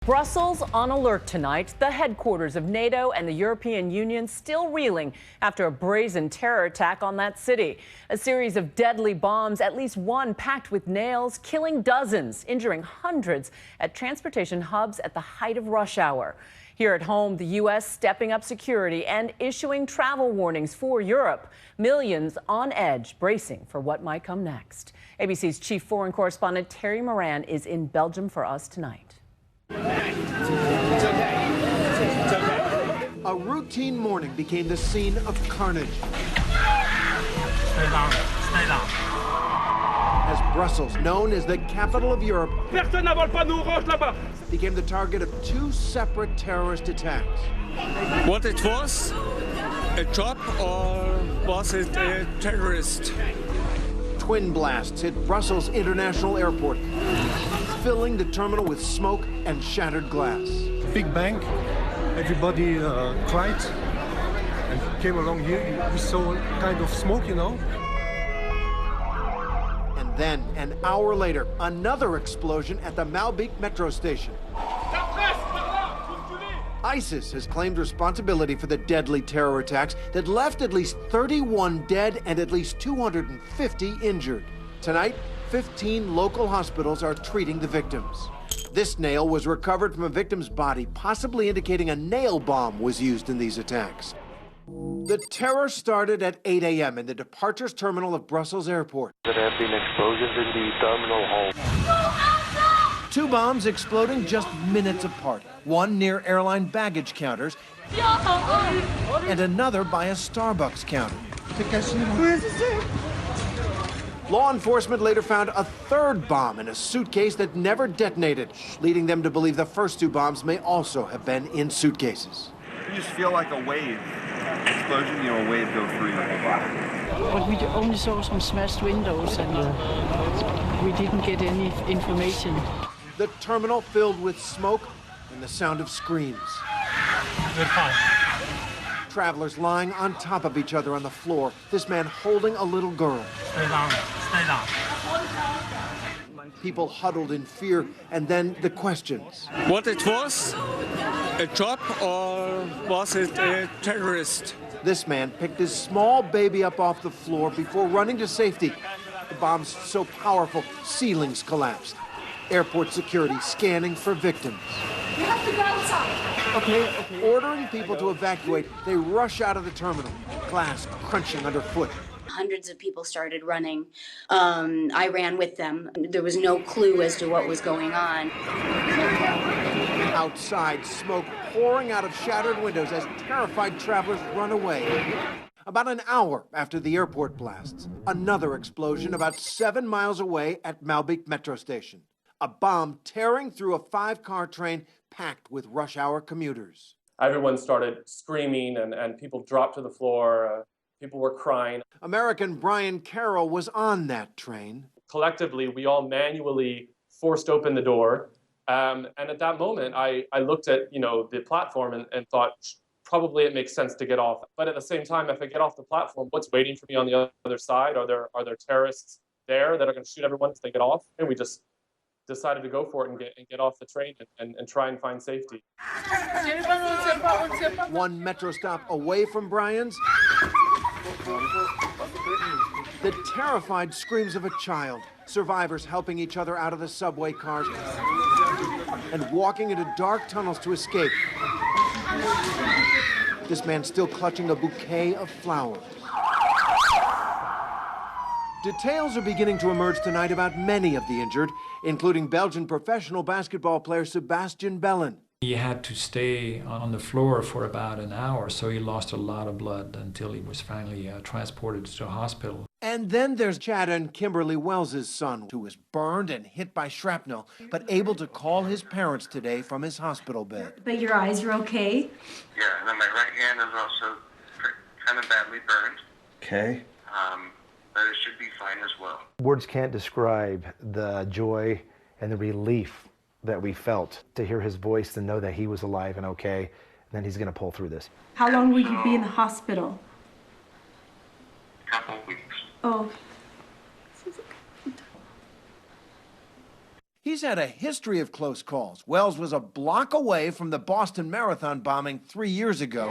Brussels on alert tonight. The headquarters of NATO and the European Union still reeling after a brazen terror attack on that city. A series of deadly bombs, at least one packed with nails, killing dozens, injuring hundreds at transportation hubs at the height of rush hour. Here at home, the U.S. stepping up security and issuing travel warnings for Europe. Millions on edge, bracing for what might come next. ABC's chief foreign correspondent Terry Moran is in Belgium for us tonight. It's okay. A routine morning became the scene of carnage. Stay down. Stay down. As Brussels, known as the capital of Europe, became the target of two separate terrorist attacks. What it was? A job or was it a terrorist? Twin blasts hit Brussels International Airport, filling the terminal with smoke and shattered glass. Big bang, everybody cried and came along here. We saw kind of smoke, you know. And then, an hour later, another explosion at the Malbec metro station. ISIS has claimed responsibility for the deadly terror attacks that left at least 31 dead and at least 250 injured. Tonight, 15 local hospitals are treating the victims. This nail was recovered from a victim's body, possibly indicating a nail bomb was used in these attacks. The terror started at 8 a.m. in the departures terminal of Brussels Airport. There have been explosions in the terminal hall. Two bombs exploding just minutes apart. One near airline baggage counters, and another by a Starbucks counter. Law enforcement later found a third bomb in a suitcase that never detonated, leading them to believe the first two bombs may also have been in suitcases. You just feel like a wave. Explosion, you know, a wave go through your body. But we only saw some smashed windows and we didn't get any information. The terminal filled with smoke and the sound of screams. We're fine. Travelers lying on top of each other on the floor, this man holding a little girl. Stay down. Stay down. People huddled in fear, and then the questions. What it was? A job or was it a terrorist? This man picked his small baby up off the floor before running to safety. The bombs so powerful, ceilings collapsed. Airport security scanning for victims. You have to go outside. Okay. Ordering people to evacuate, they rush out of the terminal, glass crunching underfoot. Hundreds of people started running. I ran with them. There was no clue as to what was going on. Outside, smoke pouring out of shattered windows as terrified travelers run away. About an hour after the airport blasts, another explosion about 7 miles away at Malbec metro station. A bomb tearing through a 5-car train packed with rush hour commuters. Everyone started screaming and people dropped to the floor. People were crying. American Brian Carroll was on that train. Collectively, we all manually forced open the door. And at that moment, I looked at, the platform and thought, probably it makes sense to get off. But at the same time, if I get off the platform, what's waiting for me on the other side? Are there terrorists there that are going to shoot everyone if they get off? And we just decided to go for it and get off the train and try and find safety. One metro stop away from Brian's, the terrified screams of a child, survivors helping each other out of the subway cars and walking into dark tunnels to escape. This man still clutching a bouquet of flowers. Details are beginning to emerge tonight about many of the injured, including Belgian professional basketball player Sebastian Bellen. He had to stay on the floor for about an hour, so he lost a lot of blood until he was finally transported to a hospital. And then there's Chad and Kimberly Wells' son, who was burned and hit by shrapnel, but able to call his parents today from his hospital bed. But your eyes are okay? Yeah, and then my right hand is also kind of badly burned. Okay. But it should be fine as well. Words can't describe the joy and the relief that we felt to hear his voice and know that he was alive and okay, and then he's going to pull through this. How long will you be in the hospital? A couple of weeks. Oh. He's had a history of close calls. Wells was a block away from the Boston Marathon bombing 3 years ago.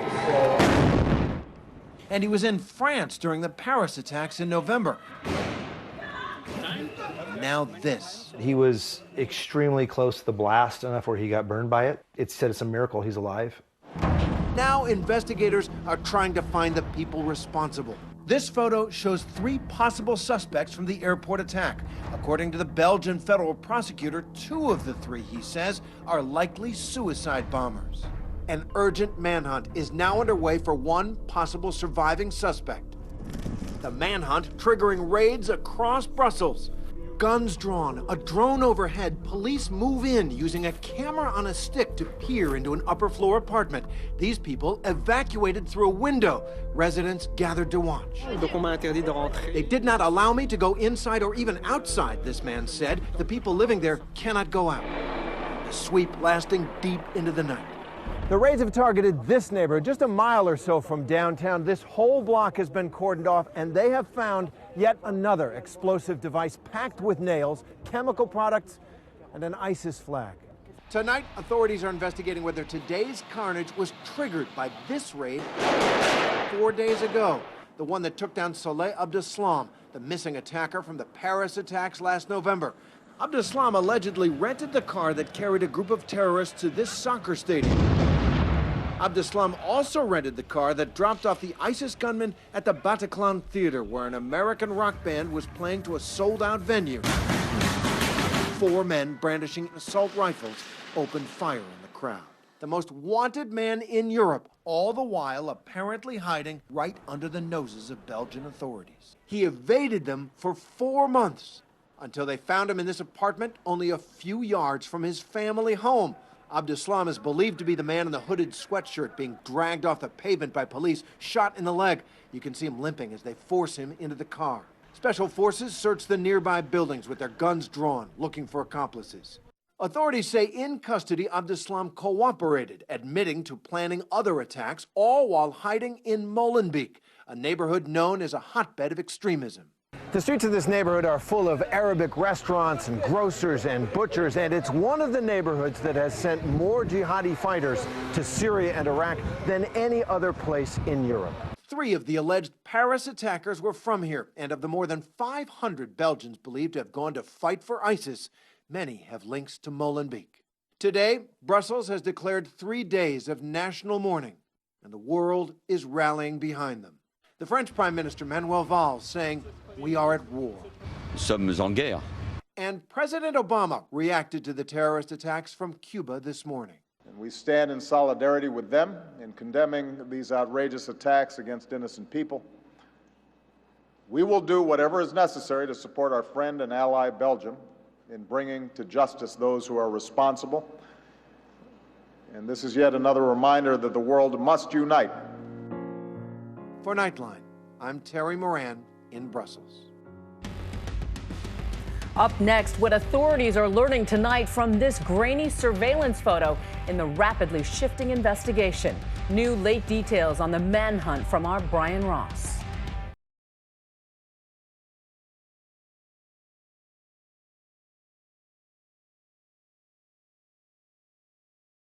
And he was in France during the Paris attacks in November. Now this. He was extremely close to the blast, enough where he got burned by it. It said it's a miracle he's alive. Now investigators are trying to find the people responsible. This photo shows 3 possible suspects from the airport attack. According to the Belgian federal prosecutor, 2 of the 3, he says, are likely suicide bombers. An urgent manhunt is now underway for one possible surviving suspect. The manhunt triggering raids across Brussels. Guns drawn, a drone overhead, police move in using a camera on a stick to peer into an upper floor apartment. These people evacuated through a window. Residents gathered to watch. They did not allow me to go inside or even outside, this man said. The people living there cannot go out. The sweep lasting deep into the night. The raids have targeted this neighborhood just a mile or so from downtown. This whole block has been cordoned off, and they have found yet another explosive device packed with nails, chemical products, and an ISIS flag. Tonight, authorities are investigating whether today's carnage was triggered by this raid 4 days ago, the one that took down Saleh Abdeslam, the missing attacker from the Paris attacks last November. Abdeslam allegedly rented the car that carried a group of terrorists to this soccer stadium. Abdeslam also rented the car that dropped off the ISIS gunman at the Bataclan Theater, where an American rock band was playing to a sold-out venue. 4 men brandishing assault rifles opened fire on the crowd. The most wanted man in Europe, all the while apparently hiding right under the noses of Belgian authorities. He evaded them for 4 months, until they found him in this apartment only a few yards from his family home. Abdeslam is believed to be the man in the hooded sweatshirt being dragged off the pavement by police, shot in the leg. You can see him limping as they force him into the car. Special forces search the nearby buildings with their guns drawn, looking for accomplices. Authorities say in custody, Abdeslam cooperated, admitting to planning other attacks, all while hiding in Molenbeek, a neighborhood known as a hotbed of extremism. The streets of this neighborhood are full of Arabic restaurants and grocers and butchers, and it's one of the neighborhoods that has sent more jihadi fighters to Syria and Iraq than any other place in Europe. 3 of the alleged Paris attackers were from here, and of the more than 500 Belgians believed to have gone to fight for ISIS, many have links to Molenbeek. Today, Brussels has declared 3 days of national mourning, and the world is rallying behind them. The French Prime Minister Manuel Valls saying, "We are at war." Nous sommes en guerre. And President Obama reacted to the terrorist attacks from Cuba this morning. And we stand in solidarity with them in condemning these outrageous attacks against innocent people. We will do whatever is necessary to support our friend and ally Belgium in bringing to justice those who are responsible. And this is yet another reminder that the world must unite. For Nightline, I'm Terry Moran in Brussels. Up next, what authorities are learning tonight from this grainy surveillance photo in the rapidly shifting investigation. New late details on the manhunt from our Brian Ross.